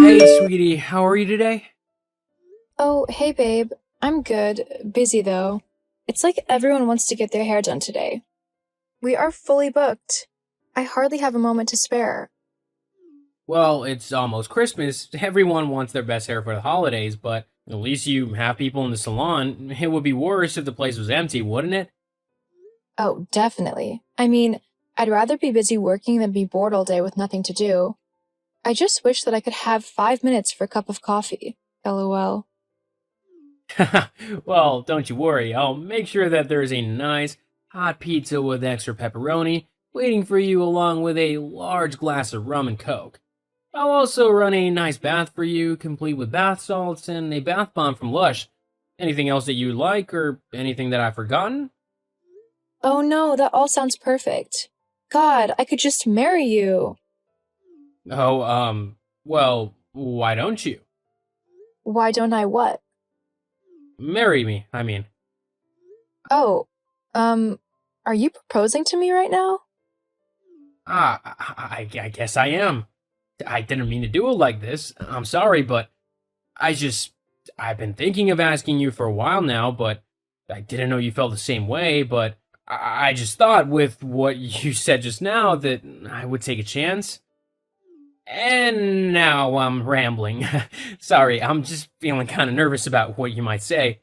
Hey, sweetie, how are you today? Oh, hey babe. I'm good. Busy though. It's like everyone wants to get their hair done today. We are fully booked. I hardly have a moment to spare. Well, it's almost Christmas. Everyone wants their best hair for the holidays, but at least you have people in the salon. It would be worse if the place was empty, wouldn't it? Oh, definitely. I mean, I'd rather be busy working than be bored all day with nothing to do. I just wish that I could have 5 minutes for a cup of coffee. LOL. Well, don't you worry. I'll make sure that there's a nice hot pizza with extra pepperoni waiting for you, along with a large glass of rum and coke. I'll also run a nice bath for you, complete with bath salts and a bath bomb from Lush. Anything else that you like, or anything that I've forgotten? Oh no, that all sounds perfect. God, I could just marry you. Oh, well, why don't you? Why don't I what? Marry me, I mean. Oh, um, are you proposing to me right now? I guess I am. I didn't mean to do it like this. I'm sorry, but I just. I've been thinking of asking you for a while now, but I didn't know you felt the same way, but I just thought with what you said just now that I would take a chance. And now I'm rambling. Sorry, I'm just feeling kind of nervous about what you might say.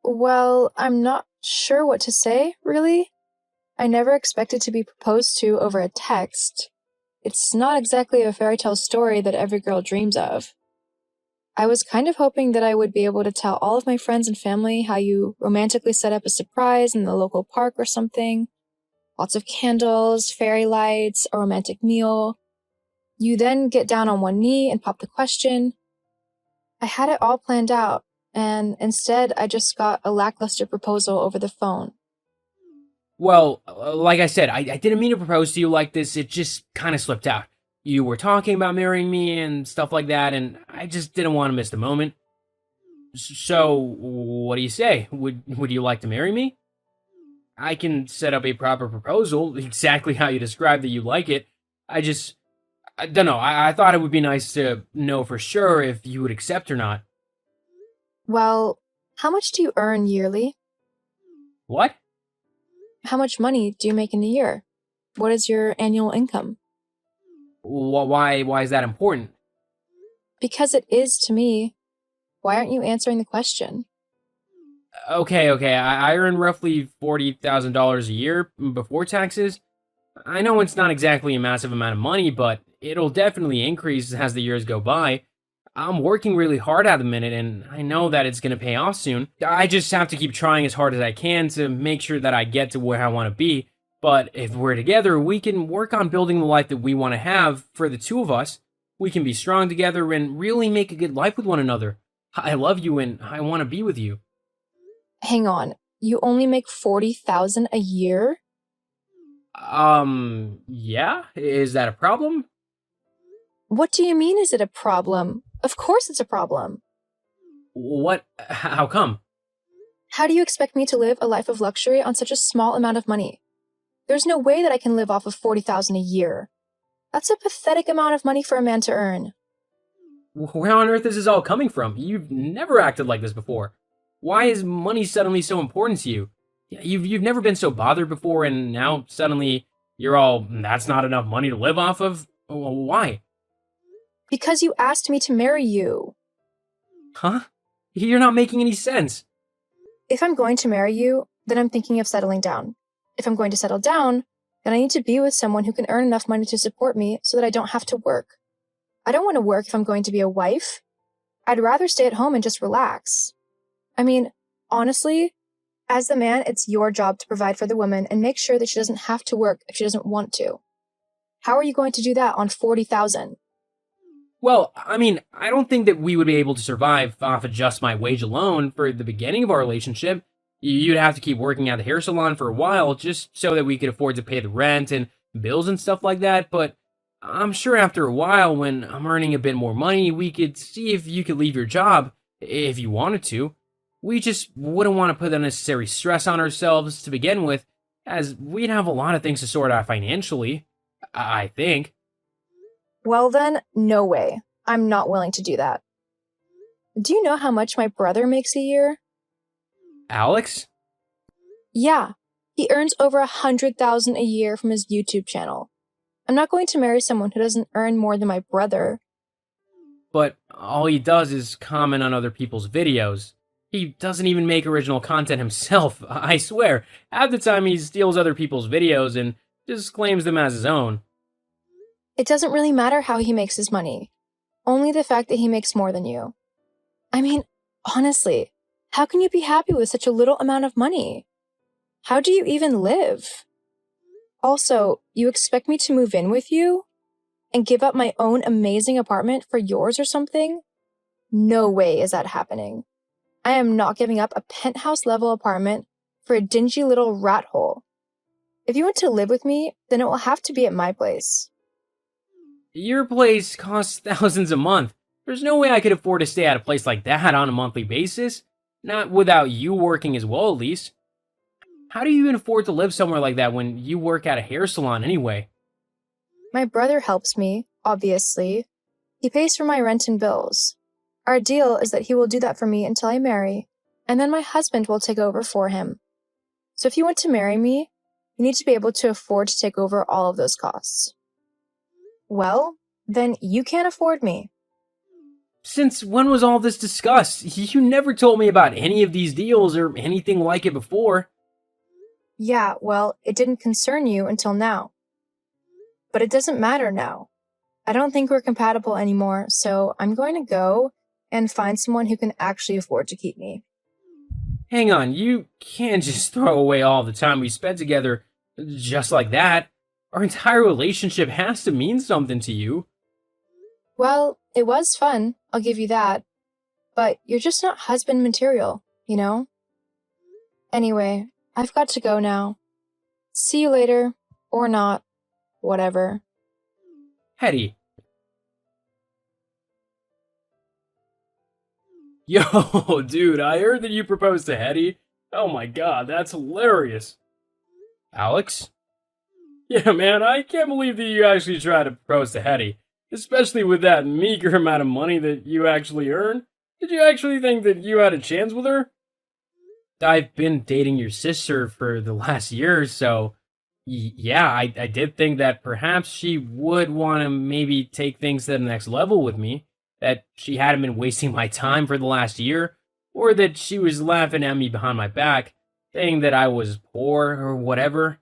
Well, I'm not sure what to say, really. I never expected to be proposed to over a text. It's not exactly a fairy tale story that every girl dreams of. I was kind of hoping that I would be able to tell all of my friends and family how you romantically set up a surprise in the local park or something. Lots of candles, fairy lights, a romantic meal. You then get down on one knee and pop the question. I had it all planned out, and instead I just got a lackluster proposal over the phone. Well, like I said, I didn't mean to propose to you like this. It just kind of slipped out. You were talking about marrying me and stuff like that, and I just didn't want to miss the moment. So, what do you say? Would you like to marry me? I can set up a proper proposal, exactly how you described that you like it. I don't know. I thought it would be nice to know for sure if you would accept or not. Well, how much do you earn yearly? What? How much money do you make in a year? What is your annual income? Why is that important? Because it is to me. Why aren't you answering the question? Okay. I earn roughly $40,000 a year before taxes. I know it's not exactly a massive amount of money, but it'll definitely increase as the years go by. I'm working really hard at the minute, and I know that it's going to pay off soon. I just have to keep trying as hard as I can to make sure that I get to where I want to be. But if we're together, we can work on building the life that we want to have for the two of us. We can be strong together and really make a good life with one another. I love you and I want to be with you. Hang on, you only make 40,000 a year? Yeah? Is that a problem? What do you mean is it a problem? Of course it's a problem. What? How come? How do you expect me to live a life of luxury on such a small amount of money? There's no way that I can live off of 40,000 a year. That's a pathetic amount of money for a man to earn. Where on earth is this all coming from? You've never acted like this before. Why is money suddenly so important to you? Yeah, you've never been so bothered before, and now suddenly you're all that's not enough money to live off of. Why? Because you asked me to marry you. Huh? You're not making any sense. If I'm going to marry you, then I'm thinking of settling down. If I'm going to settle down, then I need to be with someone who can earn enough money to support me so that I don't have to work. I don't want to work if I'm going to be a wife. I'd rather stay at home and just relax. I mean, honestly, as the man, it's your job to provide for the woman and make sure that she doesn't have to work if she doesn't want to. How are you going to do that on 40,000? Well, I mean, I don't think that we would be able to survive off of just my wage alone for the beginning of our relationship. You'd have to keep working at the hair salon for a while just so that we could afford to pay the rent and bills and stuff like that, but I'm sure after a while, when I'm earning a bit more money, we could see if you could leave your job if you wanted to. We just wouldn't want to put unnecessary stress on ourselves to begin with, as we'd have a lot of things to sort out financially, I think. Well then, no way. I'm not willing to do that. Do you know how much my brother makes a year? Alex? Yeah, he earns over $100,000 a year from his YouTube channel. I'm not going to marry someone who doesn't earn more than my brother. But all he does is comment on other people's videos. He doesn't even make original content himself, I swear. Half the time he steals other people's videos and just claims them as his own. It doesn't really matter how he makes his money. Only the fact that he makes more than you. I mean, honestly, how can you be happy with such a little amount of money? How do you even live? Also, you expect me to move in with you? And give up my own amazing apartment for yours or something? No way is that happening. I am not giving up a penthouse level apartment for a dingy little rat hole. If you want to live with me, then it will have to be at my place. Your place costs thousands a month. There's no way I could afford to stay at a place like that on a monthly basis. Not without you working as well, at least. How do you even afford to live somewhere like that when you work at a hair salon anyway? My brother helps me, obviously. He pays for my rent and bills. Our deal is that he will do that for me until I marry, and then my husband will take over for him. So if you want to marry me, you need to be able to afford to take over all of those costs. Well, then you can't afford me. Since when was all this discussed? You never told me about any of these deals or anything like it before. Yeah, well, it didn't concern you until now. But it doesn't matter now. I don't think we're compatible anymore, so I'm going to go and find someone who can actually afford to keep me. Hang on, you can't just throw away all the time we spent together just like that. Our entire relationship has to mean something to you. Well, it was fun, I'll give you that. But you're just not husband material, you know? Anyway, I've got to go now. See you later, or not, whatever. Hetty. Yo, dude, I heard that you proposed to Hetty. Oh my god, that's hilarious. Alex? Yeah, man, I can't believe that you actually tried to propose to Hetty. Especially with that meager amount of money that you actually earn. Did you actually think that you had a chance with her? I've been dating your sister for the last year, so yeah, I did think that perhaps she would want to maybe take things to the next level with me. That she hadn't been wasting my time for the last year, or that she was laughing at me behind my back, saying that I was poor or whatever.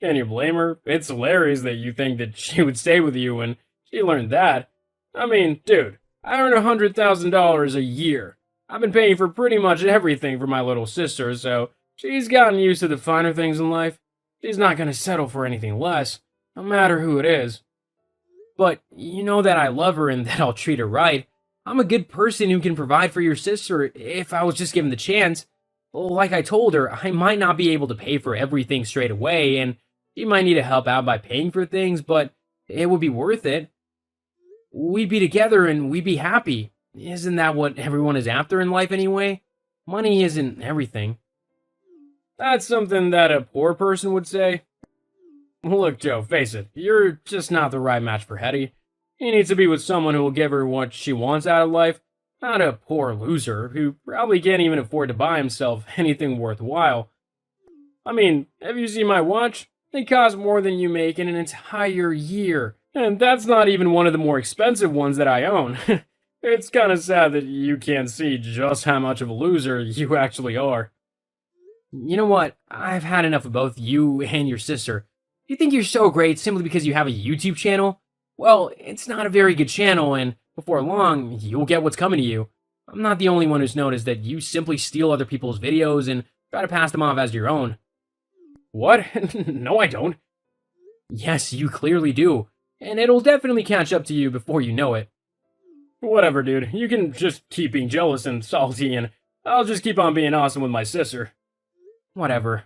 Can you blame her? It's hilarious that you think that she would stay with you when she learned that. I mean, dude, I earn $100,000 a year. I've been paying for pretty much everything for my little sister, so she's gotten used to the finer things in life. She's not gonna settle for anything less, no matter who it is. But you know that I love her and that I'll treat her right. I'm a good person who can provide for your sister if I was just given the chance. Like I told her, I might not be able to pay for everything straight away, and she might need to help out by paying for things, but it would be worth it. We'd be together and we'd be happy. Isn't that what everyone is after in life anyway? Money isn't everything. That's something that a poor person would say. Look, Joe, face it, you're just not the right match for Hetty. He needs to be with someone who will give her what she wants out of life, not a poor loser who probably can't even afford to buy himself anything worthwhile. I mean, have you seen my watch? It costs more than you make in an entire year, and that's not even one of the more expensive ones that I own. It's kind of sad that you can't see just how much of a loser you actually are. You know what? I've had enough of both you and your sister. You think you're so great simply because you have a YouTube channel? Well, it's not a very good channel, and before long, you'll get what's coming to you. I'm not the only one who's noticed that you simply steal other people's videos and try to pass them off as your own. What? No, I don't. Yes, you clearly do, and it'll definitely catch up to you before you know it. Whatever, dude. You can just keep being jealous and salty, and I'll just keep on being awesome with my sister. Whatever.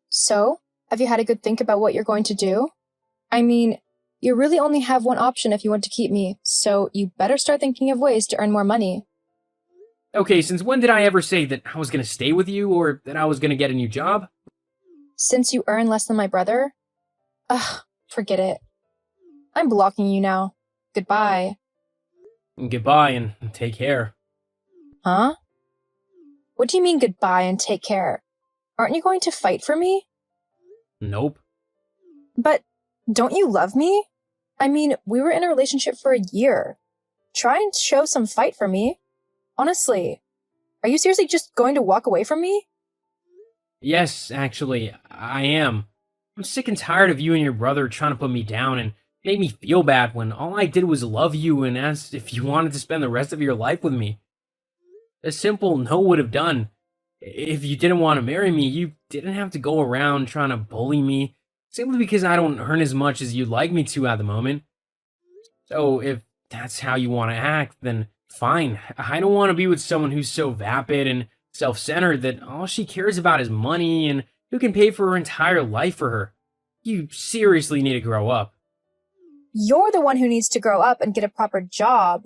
So, have you had a good think about what you're going to do? I mean, you really only have one option if you want to keep me, so you better start thinking of ways to earn more money. Okay, since when did I ever say that I was gonna stay with you, or that I was gonna get a new job? Since you earn less than my brother? Ugh, forget it. I'm blocking you now. Goodbye. Goodbye and take care. Huh? What do you mean goodbye and take care? Aren't you going to fight for me? Nope. But don't you love me? I mean, we were in a relationship for a year. Try and show some fight for me. Honestly, are you seriously just going to walk away from me? Yes, actually, I am. I'm sick and tired of you and your brother trying to put me down and make me feel bad when all I did was love you and ask if you wanted to spend the rest of your life with me. A simple no would have done. If you didn't want to marry me, you didn't have to go around trying to bully me simply because I don't earn as much as you'd like me to at the moment. So if that's how you want to act, then fine. I don't want to be with someone who's so vapid and self-centered that all she cares about is money and who can pay for her entire life for her. You seriously need to grow up. You're the one who needs to grow up and get a proper job.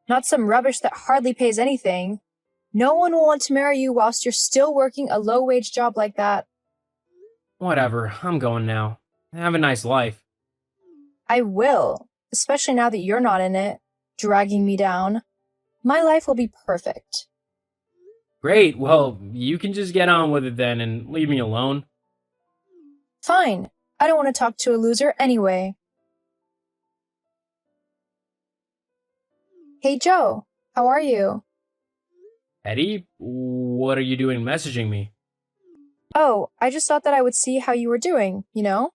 Not some rubbish that hardly pays anything. No one will want to marry you whilst you're still working a low-wage job like that. Whatever, I'm going now. Have a nice life. I will, especially now that you're not in it, dragging me down. My life will be perfect. Great, well, you can just get on with it then and leave me alone. Fine. I don't want to talk to a loser anyway. Hey Joe, how are you? Eddie, what are you doing messaging me? Oh, I just thought that I would see how you were doing, you know?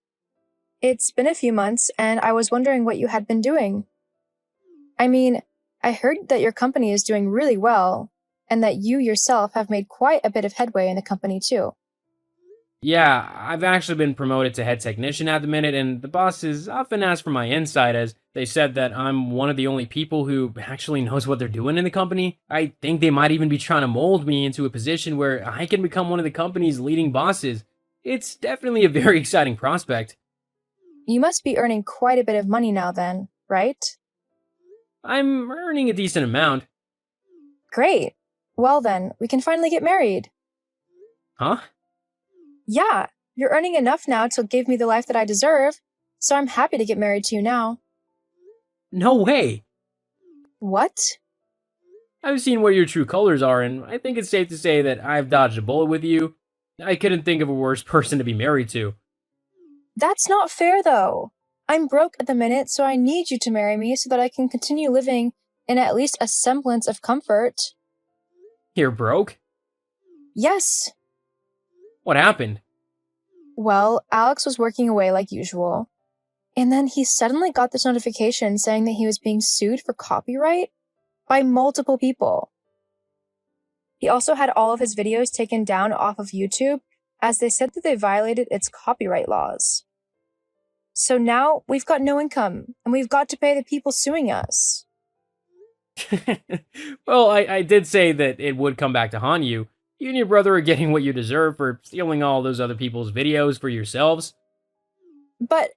It's been a few months, and I was wondering what you had been doing. I mean, I heard that your company is doing really well, and that you yourself have made quite a bit of headway in the company too. Yeah, I've actually been promoted to head technician at the minute, and the bosses often ask for my insight as they said that I'm one of the only people who actually knows what they're doing in the company. I think they might even be trying to mold me into a position where I can become one of the company's leading bosses. It's definitely a very exciting prospect. You must be earning quite a bit of money now then, right? I'm earning a decent amount. Great. Well then, we can finally get married. Huh? Yeah, you're earning enough now to give me the life that I deserve, so I'm happy to get married to you now. No way! What? I've seen what your true colors are, and I think it's safe to say that I've dodged a bullet with you. I couldn't think of a worse person to be married to. That's not fair though. I'm broke at the minute, so I need you to marry me so that I can continue living in at least a semblance of comfort. You're broke? Yes. What happened? Well, Alex was working away like usual, and then he suddenly got this notification saying that he was being sued for copyright by multiple people. He also had all of his videos taken down off of YouTube as they said that they violated its copyright laws. So now we've got no income, and we've got to pay the people suing us. Well, I did say that it would come back to haunt you. You and your brother are getting what you deserve for stealing all those other people's videos for yourselves. But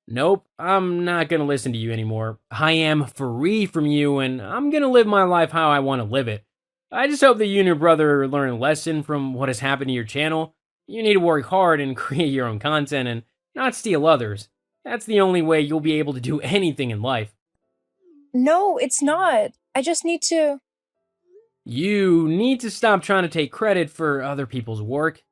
Nope, I'm not gonna listen to you anymore. I am free from you, and I'm gonna live my life how I want to live it. I just hope that you and your brother learn a lesson from what has happened to your channel. You need to work hard and create your own content and not steal others. That's the only way you'll be able to do anything in life. no, it's not. I just need to... You need to stop trying to take credit for other people's work.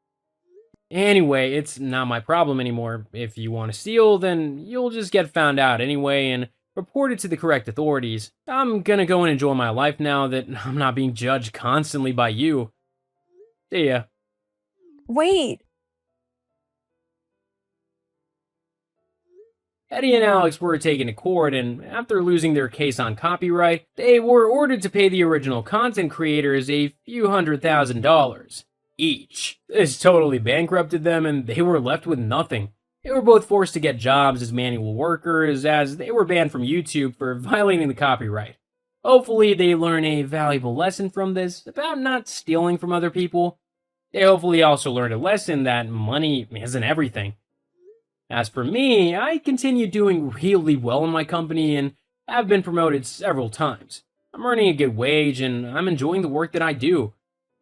Anyway, it's not my problem anymore. If you want to steal, then you'll just get found out anyway and reported to the correct authorities. I'm gonna go and enjoy my life now that I'm not being judged constantly by you. See ya. Wait. Eddie and Alex were taken to court, and after losing their case on copyright, they were ordered to pay the original content creators a few $100,000 each. This totally bankrupted them, and they were left with nothing. They were both forced to get jobs as manual workers, as they were banned from YouTube for violating the copyright. Hopefully, they learn a valuable lesson from this about not stealing from other people. They hopefully also learned a lesson that money isn't everything. As for me, I continue doing really well in my company and have been promoted several times. I'm earning a good wage and I'm enjoying the work that I do.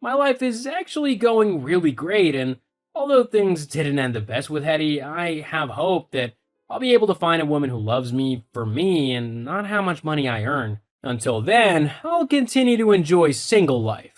My life is actually going really great, and although things didn't end the best with Hetty, I have hope that I'll be able to find a woman who loves me for me and not how much money I earn. Until then, I'll continue to enjoy single life.